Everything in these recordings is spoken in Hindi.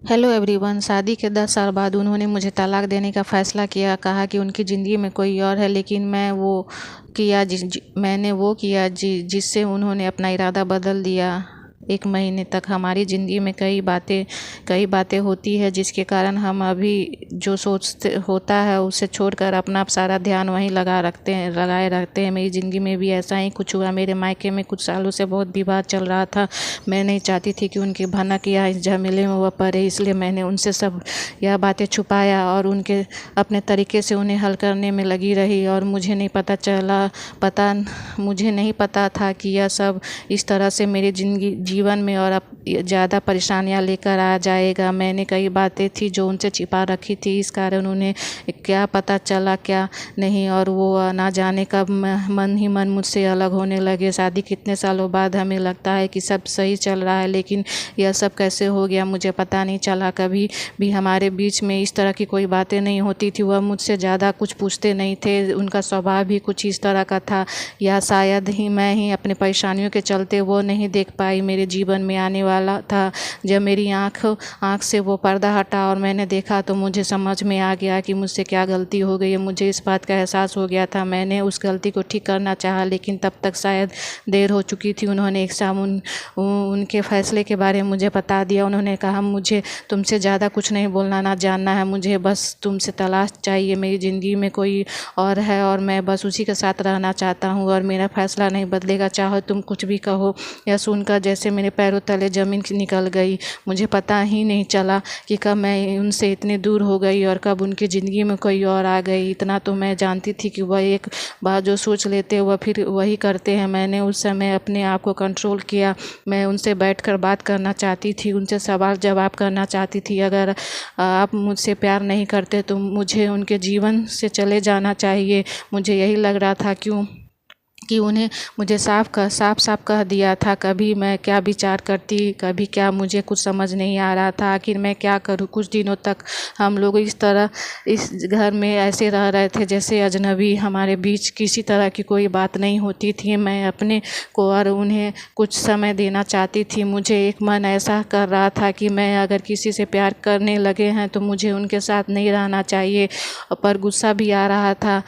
Hello everyone. शादी के 10 साल बाद उन्होंने मुझे तलाक देने का फ़ैसला किया। कहा कि उनकी ज़िंदगी में कोई और है, लेकिन मैंने वो किया जिससे उन्होंने अपना इरादा बदल दिया। 1 महीने तक हमारी ज़िंदगी में कई बातें होती है, जिसके कारण हम अभी जो सोचते होता है उसे छोड़कर अपना सारा ध्यान वहीं लगाए रखते हैं। मेरी ज़िंदगी में भी ऐसा ही कुछ हुआ। मेरे मायके में कुछ सालों से बहुत विवाद चल रहा था। मैं नहीं चाहती थी कि उनकी भनक या इस झमेले में वह पड़े, इसलिए मैंने उनसे सब यह बातें छुपाया और उनके अपने तरीके से उन्हें हल करने में लगी रही। और मुझे नहीं पता था कि यह सब इस तरह से मेरे जीवन में और अब ज़्यादा परेशानियां लेकर आ जाएगा। मैंने कई बातें थी जो उनसे छिपा रखी थी, इस कारण उन्हें क्या पता चला क्या नहीं, और वो ना जाने कब मन ही मन मुझसे अलग होने लगे। शादी कितने सालों बाद हमें लगता है कि सब सही चल रहा है, लेकिन यह सब कैसे हो गया मुझे पता नहीं चला। कभी भी हमारे बीच में इस तरह की कोई बातें नहीं होती थी। वह मुझसे ज़्यादा कुछ पूछते नहीं थे। उनका स्वभाव भी कुछ इस तरह का था, या शायद ही मैं ही अपनी परेशानियों के चलते वो नहीं देख पाई। मेरे जीवन में आने वाला था। जब मेरी आँख से वो पर्दा हटा और मैंने देखा, तो मुझे समझ में आ गया कि मुझसे क्या गलती हो गई है। मुझे इस बात का एहसास हो गया था। मैंने उस गलती को ठीक करना चाहा, लेकिन तब तक शायद देर हो चुकी थी। उन्होंने एक शाम उनके फैसले के बारे में मुझे बता दिया। उन्होंने कहा, मुझे तुमसे ज़्यादा कुछ नहीं बोलना ना जानना है, मुझे बस तुमसे तलाक चाहिए। मेरी ज़िंदगी में कोई और है और मैं बस उसी के साथ रहना चाहता हूँ, और मेरा फैसला नहीं बदलेगा, चाहे तुम कुछ भी कहो। यह सुनकर जैसे मेरे पैरों तले ज़मीन निकल गई। मुझे पता ही नहीं चला कि कब मैं उनसे इतनी दूर हो गई और कब उनकी ज़िंदगी में कोई और आ गई। इतना तो मैं जानती थी कि वह एक बार जो सोच लेते वह फिर वही करते हैं। मैंने उस समय अपने आप को कंट्रोल किया। मैं उनसे बैठकर बात करना चाहती थी, उनसे सवाल जवाब करना चाहती थी। अगर आप मुझसे प्यार नहीं करते तो मुझे उनके जीवन से चले जाना चाहिए। मुझे यही लग रहा था कि उन्हें मुझे साफ कह दिया था। कभी मैं क्या विचार करती, कभी क्या, मुझे कुछ समझ नहीं आ रहा था। आखिर मैं क्या करूं। कुछ दिनों तक हम लोग इस घर में ऐसे रह रहे थे जैसे अजनबी। हमारे बीच किसी तरह की कोई बात नहीं होती थी। मैं अपने को और उन्हें कुछ समय देना चाहती थी। मुझे एक मन ऐसा कर रहा था कि मैं अगर किसी से प्यार करने लगे हैं तो मुझे उनके साथ नहीं रहना चाहिए, पर गुस्सा भी आ रहा था।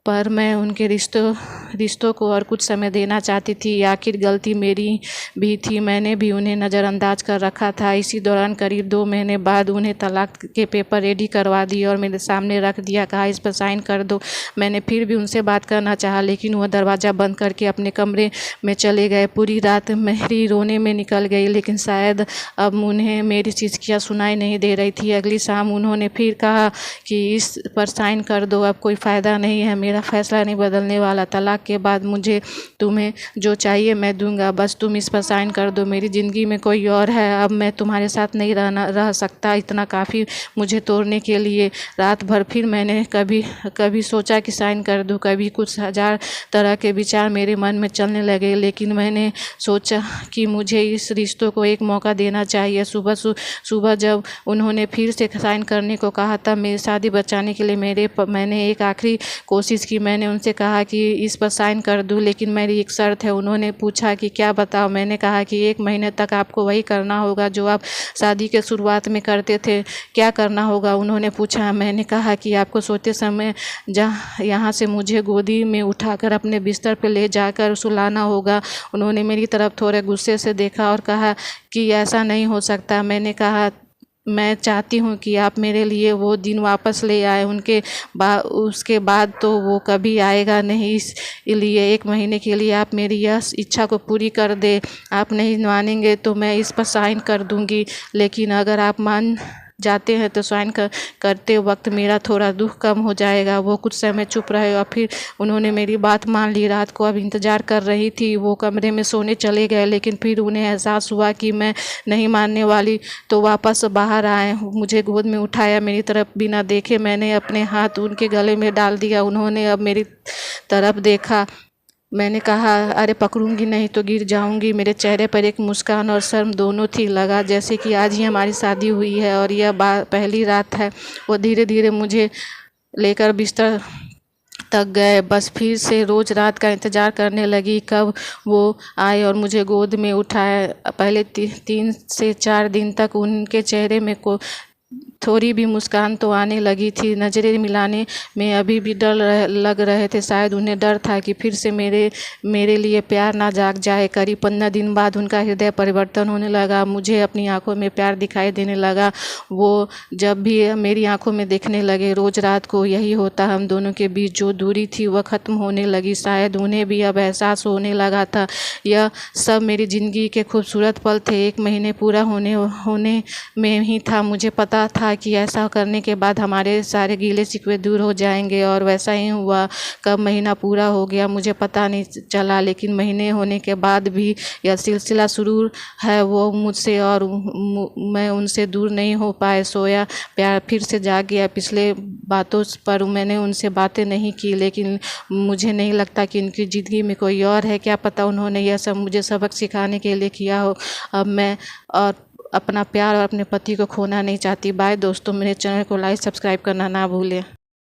पर मैं उनके रिश्तों को और कुछ समय देना चाहती थी। आखिर गलती मेरी भी थी। मैंने भी उन्हें नज़रअंदाज कर रखा था। इसी दौरान करीब 2 महीने बाद उन्हें तलाक के पेपर रेडी करवा दिए और मेरे सामने रख दिया। कहा, इस पर साइन कर दो। मैंने फिर भी उनसे बात करना चाहा, लेकिन वह दरवाज़ा बंद करके अपने कमरे में चले गए। पूरी रात मेरी रोने में निकल गई, लेकिन शायद अब उन्हें मेरी चीज़कियाँ सुनाई नहीं दे रही थी। अगली शाम उन्होंने फिर कहा कि इस पर साइन कर दो, अब कोई फ़ायदा नहीं है, मेरा फैसला नहीं बदलने वाला। तलाक के बाद मुझे तुम्हें जो चाहिए मैं दूंगा, बस तुम इस पर साइन कर दो। मेरी ज़िंदगी में कोई और है, अब मैं तुम्हारे साथ नहीं रह सकता। इतना काफ़ी मुझे तोड़ने के लिए। रात भर फिर मैंने कभी कभी सोचा कि साइन कर दूं, कभी कुछ हजार तरह के विचार मेरे मन में चलने लगे, लेकिन मैंने सोचा कि मुझे इस रिश्तों को एक मौका देना चाहिए। सुबह जब उन्होंने फिर से साइन करने को कहा, तब मेरी शादी बचाने के लिए मैंने एक आखिरी कोशिश की। मैंने उनसे कहा कि इस पर साइन कर दूं, लेकिन मेरी एक शर्त है। उन्होंने पूछा कि क्या बताओ। मैंने कहा कि 1 महीने तक आपको वही करना होगा जो आप शादी के शुरुआत में करते थे। क्या करना होगा, उन्होंने पूछा। मैंने कहा कि आपको सोते समय यहाँ से मुझे गोदी में उठाकर अपने बिस्तर पर ले जाकर सुलाना होगा। उन्होंने मेरी तरफ थोड़े गुस्से से देखा और कहा कि ऐसा नहीं हो सकता। मैंने कहा, मैं चाहती हूँ कि आप मेरे लिए वो दिन वापस ले आए। उसके बाद तो वो कभी आएगा नहीं, इसलिए 1 महीने के लिए आप मेरी यह इच्छा को पूरी कर दे। आप नहीं मानेंगे तो मैं इस पर साइन कर दूंगी, लेकिन अगर आप मान जाते हैं तो साइन करते वक्त मेरा थोड़ा दुख कम हो जाएगा। वो कुछ समय चुप रहे और फिर उन्होंने मेरी बात मान ली। रात को अब इंतज़ार कर रही थी। वो कमरे में सोने चले गए, लेकिन फिर उन्हें एहसास हुआ कि मैं नहीं मानने वाली, तो वापस बाहर आए, मुझे गोद में उठाया। मेरी तरफ बिना देखे मैंने अपने हाथ उनके गले में डाल दिया। उन्होंने अब मेरी तरफ देखा। मैंने कहा, अरे पकड़ूंगी नहीं तो गिर जाऊंगी। मेरे चेहरे पर एक मुस्कान और शर्म दोनों थी। लगा जैसे कि आज ही हमारी शादी हुई है और यह पहली रात है। वो धीरे धीरे मुझे लेकर बिस्तर तक गए। बस फिर से रोज़ रात का इंतज़ार करने लगी कब वो आए और मुझे गोद में उठाए। पहले 3 से 4 दिन तक उनके चेहरे में को थोड़ी भी मुस्कान तो आने लगी थी। नज़रें मिलाने में अभी भी लग रहे थे। शायद उन्हें डर था कि फिर से मेरे लिए प्यार ना जाग जाए। करीब 15 दिन बाद उनका हृदय परिवर्तन होने लगा। मुझे अपनी आंखों में प्यार दिखाई देने लगा। वो जब भी मेरी आंखों में देखने लगे, रोज़ रात को यही होता। हम दोनों के बीच जो दूरी थी वह ख़त्म होने लगी। शायद उन्हें भी अब एहसास होने लगा था। यह सब मेरी ज़िंदगी के खूबसूरत पल थे। 1 महीने पूरा होने में ही था। मुझे पता था कि ऐसा करने के बाद हमारे सारे गीले शिकवे दूर हो जाएंगे, और वैसा ही हुआ। कब महीना पूरा हो गया मुझे पता नहीं चला, लेकिन महीने होने के बाद भी यह सिलसिला शुरू है। वो मुझसे और मैं उनसे दूर नहीं हो पाए। सोया प्यार फिर से जाग गया। पिछले बातों पर मैंने उनसे बातें नहीं की, लेकिन मुझे नहीं लगता कि उनकी ज़िंदगी में कोई और है। क्या पता उन्होंने यह सब मुझे सबक सिखाने के लिए किया हो। अब मैं और अपना प्यार और अपने पति को खोना नहीं चाहती। बाय दोस्तों, मेरे चैनल को लाइक सब्सक्राइब करना ना भूलें।